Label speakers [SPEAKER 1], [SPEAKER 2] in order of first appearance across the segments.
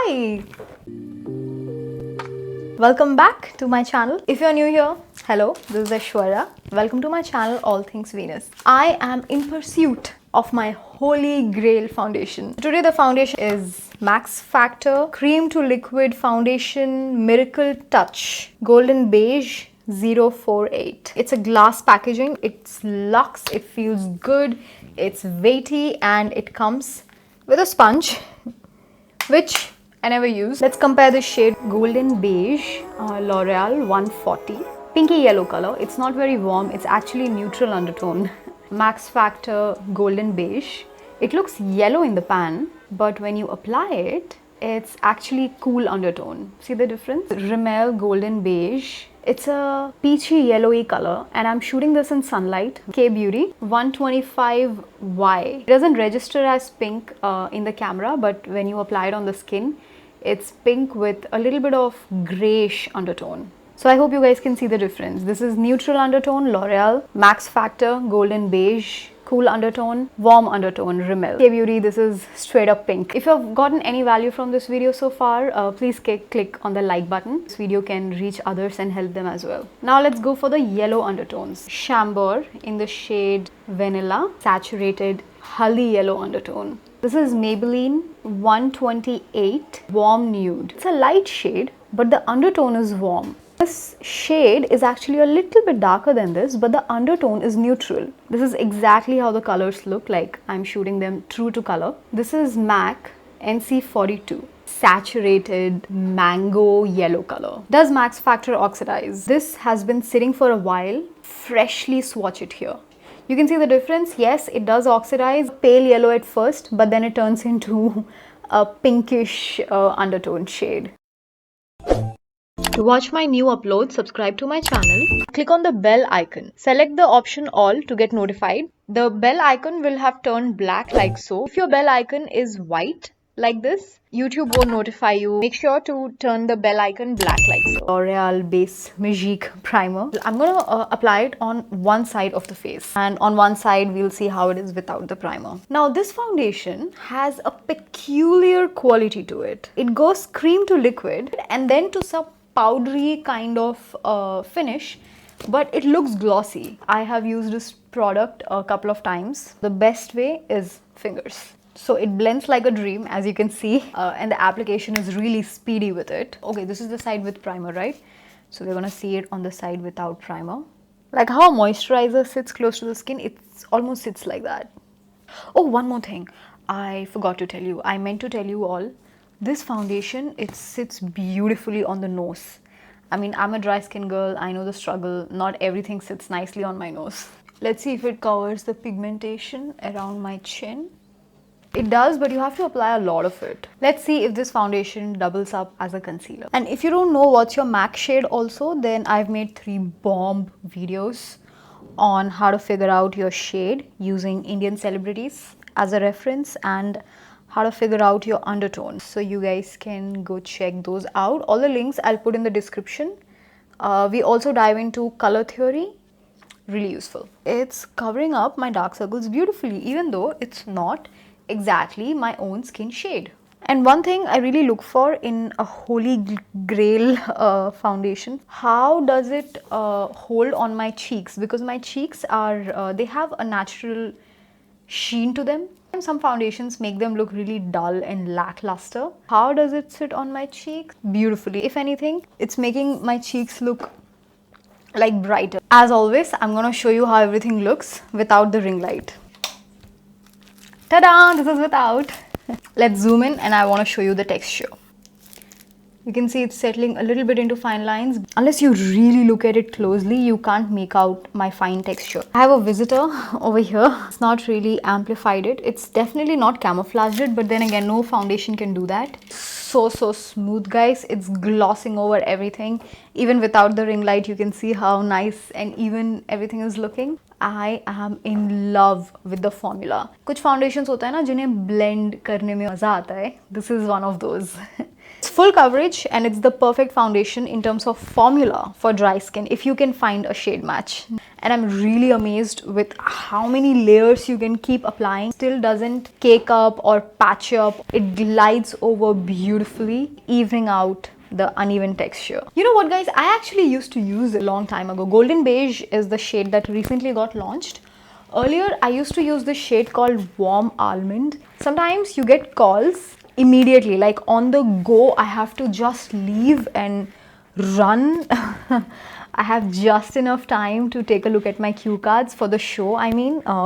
[SPEAKER 1] Hi! Welcome back to my channel. If you're new here, hello, this is Aishwarya. Welcome to my channel, All Things Venus. I am in pursuit of my holy grail foundation. Today the foundation is Max Factor Cream to Liquid Foundation Miracle Touch Golden Beige 048. It's a glass packaging. It's luxe, it feels good, it's weighty, and it comes with a sponge which I never use. Let's compare the shade Golden Beige, L'Oreal 140. Pinky yellow color. It's not very warm. It's actually neutral undertone. Max Factor Golden Beige. It looks yellow in the pan, but when you apply it, it's actually cool undertone. See the difference? Rimmel Golden Beige. It's a peachy yellowy color and I'm shooting this in sunlight. K-Beauty 125Y. It doesn't register as pink in the camera, but when you apply it on the skin, it's pink with a little bit of grayish undertone. So I hope you guys can see the difference. This is neutral undertone, L'Oreal. Max Factor, Golden Beige. Cool undertone, warm undertone, Rimmel. K-Beauty, this is straight up pink. If you've gotten any value from this video so far, please click on the like button. This video can reach others and help them as well. Now let's go for the yellow undertones. Chambord in the shade Vanilla, saturated Hully yellow undertone. This is Maybelline 128 Warm Nude. It's a light shade, but the undertone is warm. This shade is actually a little bit darker than this, but the undertone is neutral. This is exactly how the colors look like. I'm shooting them true to color. This is MAC NC42. Saturated mango yellow color. Does Max Factor oxidize? This has been sitting for a while. Freshly swatch it here. You can see the difference. Yes, it does oxidize. Pale yellow at first, but then it turns into a pinkish undertone shade. To watch my new uploads, subscribe to my channel. Click on the bell icon. Select the option all to get notified. The bell icon will have turned black like so. If your bell icon is white like this, YouTube won't notify you. Make sure to turn the bell icon black like so. L'Oreal Base Magique Primer. I'm going to apply it on one side of the face. And on one side, we'll see how it is without the primer. Now, this foundation has a peculiar quality to it. It goes cream to liquid and then to some powdery kind of finish, but it looks glossy. I have used this product a couple of times. The best way is fingers. So it blends like a dream, as you can see, and the application is really speedy with it. Okay, this is the side with primer, right? So we're gonna see it on the side without primer. Like how a moisturizer sits close to the skin, it almost sits like that. Oh, one more thing. I forgot to tell you. I meant to tell you all. This foundation, it sits beautifully on the nose. I mean, I'm a dry skin girl. I know the struggle. Not everything sits nicely on my nose. Let's see if it covers the pigmentation around my chin. It does, but you have to apply a lot of it. Let's see if this foundation doubles up as a concealer. And if you don't know what's your MAC shade also, then I've made 3 bomb videos on how to figure out your shade using Indian celebrities as a reference and how to figure out your undertones. So you guys can go check those out. All the links I'll put in the description. We also dive into color theory. Really useful. It's covering up my dark circles beautifully, even though it's not exactly my own skin shade. And one thing I really look for in a holy grail foundation, how does it hold on my cheeks? Because my cheeks are, they have a natural sheen to them. And some foundations make them look really dull and lackluster. How does it sit on my cheeks? Beautifully. If anything, it's making my cheeks look like brighter. As always, I'm gonna show you how everything looks without the ring light. Ta-da! This is without. Let's zoom in and I want to show you the texture. You can see it's settling a little bit into fine lines. Unless you really look at it closely, you can't make out my fine texture. I have a visitor over here. It's not really amplified it. It's definitely not camouflaged it, but then again, no foundation can do that. So smooth, guys. It's glossing over everything. Even without the ring light, you can see how nice and even everything is looking. I am in love with the formula. कुछ foundations होता है ना जिन्हें blend करने में मजा आता है. This is one of those. It's full coverage and it's the perfect foundation in terms of formula for dry skin if you can find a shade match. And I'm really amazed with how many layers you can keep applying. Still doesn't cake up or patch up. It glides over beautifully, evening out the uneven texture. You know what, guys? I actually used to use it a long time ago. Golden beige is the shade that recently got launched. Earlier, I used to use this shade called warm almond. Sometimes you get calls immediately, like on the go. I have to just leave and run. I have just enough time to take a look at my cue cards for the show,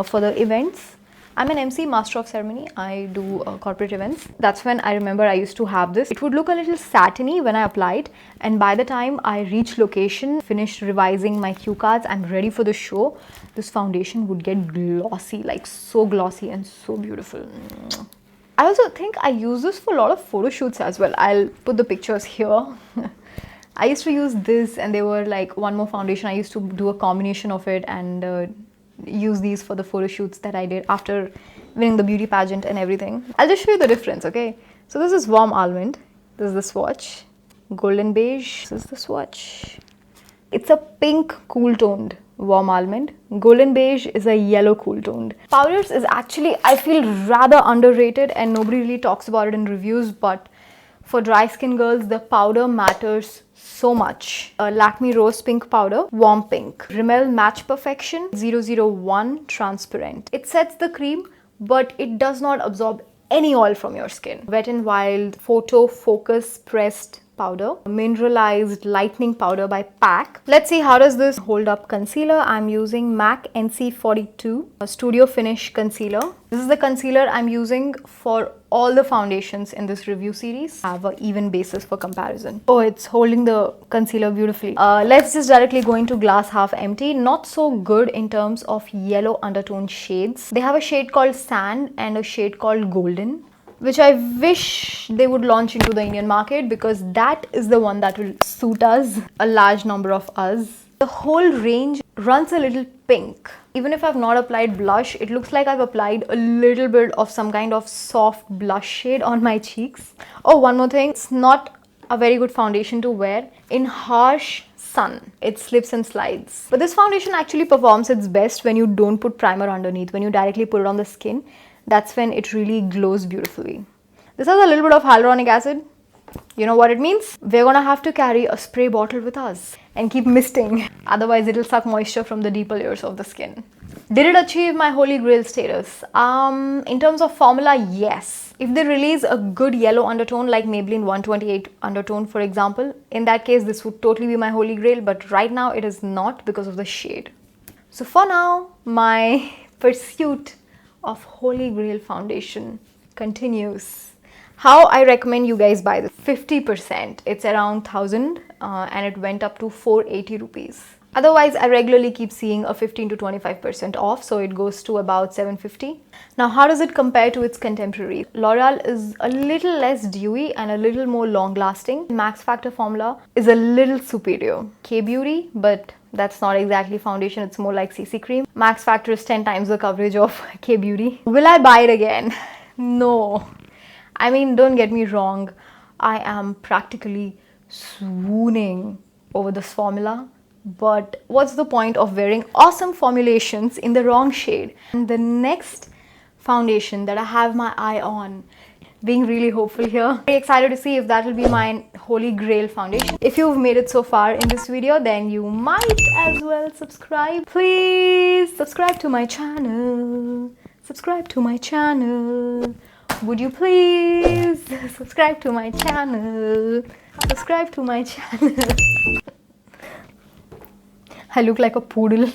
[SPEAKER 1] for the events. I'm an MC, Master of Ceremony. I do corporate events. That's when I remember I used to have this. It would look a little satiny when I applied, and by the time I reached location, finished revising my cue cards, I'm ready for the show, this foundation would get glossy, like so glossy and so beautiful. I also think I use this for a lot of photo shoots as well. I'll put the pictures here. I used to use this, and they were like one more foundation. I used to do a combination of it and use these for the photo shoots that I did after winning the beauty pageant and everything. I'll just show you the difference, okay? So this is warm almond. This is the swatch. Golden beige. This is the swatch. It's a pink cool toned warm almond. Golden beige is a yellow cool toned. Powders is actually, I feel, rather underrated and nobody really talks about it in reviews, but for dry skin girls, the powder matters so much. Lakme Rose Pink Powder, Warm Pink. Rimmel Match Perfection 001 Transparent. It sets the cream, but it does not absorb any oil from your skin. Wet n Wild Photo Focus Pressed Powder. Mineralized Lightening Powder by PAC. Let's see how does this hold up concealer. I'm using MAC NC42 Studio Finish Concealer. This is the concealer I'm using for all the foundations in this review series. I have an even basis for comparison. Oh, it's holding the concealer beautifully. Let's just directly go into glass half empty. Not so good in terms of yellow undertone shades. They have a shade called Sand and a shade called Golden, which I wish they would launch into the Indian market because that is the one that will suit us, a large number of us. The whole range runs a little pink. Even if I've not applied blush, it looks like I've applied a little bit of some kind of soft blush shade on my cheeks. Oh, one more thing. It's not a very good foundation to wear in harsh sun. It slips and slides. But this foundation actually performs its best when you don't put primer underneath. When you directly put it on the skin, that's when it really glows beautifully. This has a little bit of hyaluronic acid. You know what it means? We're gonna have to carry a spray bottle with us and keep misting. Otherwise, it'll suck moisture from the deeper layers of the skin. Did it achieve my holy grail status? In terms of formula, yes. If they release a good yellow undertone like Maybelline 128 undertone, for example, in that case, this would totally be my holy grail. But right now, it is not because of the shade. So for now, my pursuit of holy grail foundation continues. How I recommend you guys buy this? 50%. It's around 1000 and it went up to 480 rupees. Otherwise, I regularly keep seeing a 15 to 25% off, so it goes to about 750. Now, how does it compare to its contemporary? L'Oreal is a little less dewy and a little more long-lasting. Max Factor formula is a little superior. K-Beauty, but that's not exactly foundation, it's more like CC cream. Max Factor is 10 times the coverage of K-Beauty. Will I buy it again? No. I mean, don't get me wrong. I am practically swooning over this formula. But what's the point of wearing awesome formulations in the wrong shade? And the next foundation that I have my eye on, being really hopeful here. Very excited to see if that will be my holy grail foundation. If you've made it so far in this video, then you might as well subscribe. Please subscribe to my channel. Subscribe to my channel. Would you please subscribe to my channel? Subscribe to my channel. I look like a poodle.